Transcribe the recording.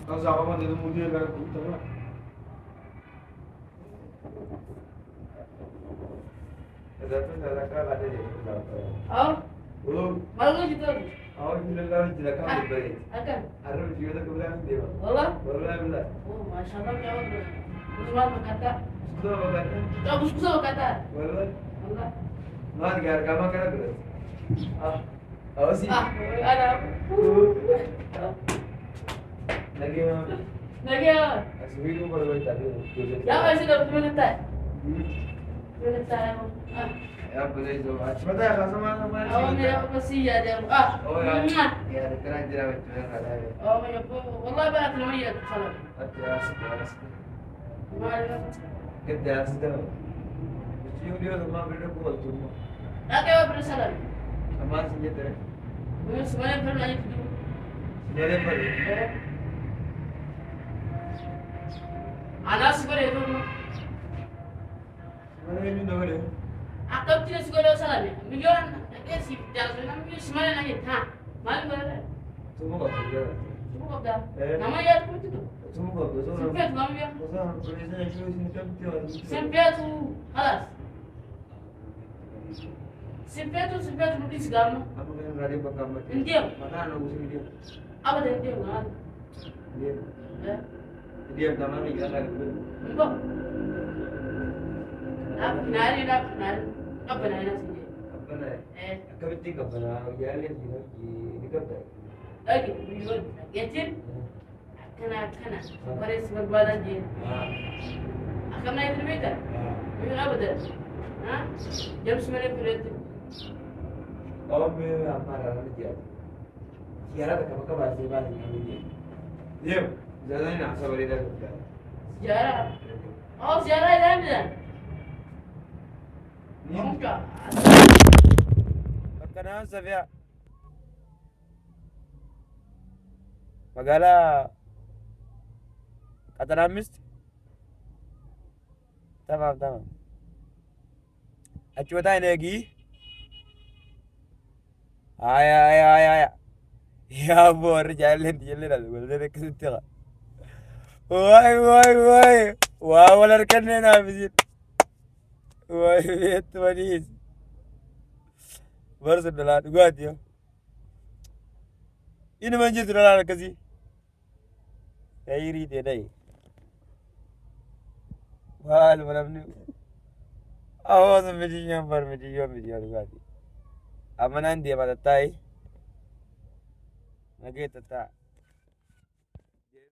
Kau sama dia tu mulia kan kita lah. Ada tu dah kan ada je. Oh, Oh, malu gitu. awak bila kau tidak kau beri. Akan. Harus juga tu bilang dia. Allah. Baru lah bilang. Oh, masya Allah jawab terus. Usman berkata, Sudah apa kata? bagus kusah berkata. Baru lah. Allah. Maan kaya kamu kena tu. Ah, awak sih. Ah, ada. Lagi mana? Lagi ya. Asli tu baru baru tadi. Ya, masih dapat minta. Minta. Ah. Ya boleh tu. Cuma dah rasa mana Oh, ni apa sih ya dia? Ah. Oh ya. Ya, kena jerawat tu yang ada. Oh, ya. Wallahi banyak nama ya. Salam. Atas. Mana? Kita asal. Dia rumah berdua kuat tu. Oke, bersalam. Aman saja tu. Semuanya pernah itu. Sebenarnya pada. Anak sekolah itu. Sebenarnya ini dah ada. Akak tidak sekolah salam ya. Milion, dia sih jangan milion semuanya nanya. Ha, malu berada. Semua kau kerja. Semua kau dah. Nama ya aku itu. Semua kau tu. Sampai nama ya. Pasal tulisan yang cuci ni kan tiada. Sampai tu, halas. Sampai tu nulis segala. Apa yang ada bakam macam? India. Mana anak usia dia? Apa dah dia ngan? Dia. Eh, Dia taman ni kan ada. enggak. Apa kenal dia kenal? Apa nanya sih? Apa nak? Eh, Kami apa nak? Ya lihat di kata. lagi milion. Kecil. Kena. Baris berbadan dia. Akan naik terbaik. Milion apa dah? Hah? Jam 9 berarti. Oh, मैं हमारा रन किया किया था कब कब आते बात नहीं हुई ये ज़्यादा नहीं नासा बड़ी दर होता है Sejarah. Oh, sejarah dah ada. Enggak. Karena Safia magala kata namis tamam acu bata ini lagi Aya. Ya bor jalan dah boleh dek situ. Woi. Wah, walarkan ni na bisit. Woi, itu manis. Baru sudah gua dia. Ini manja sudah kasih. Iri dia dai. Wah, malam ni. Awas medium gua dia. Amanan dia pada tai. Nagita ta.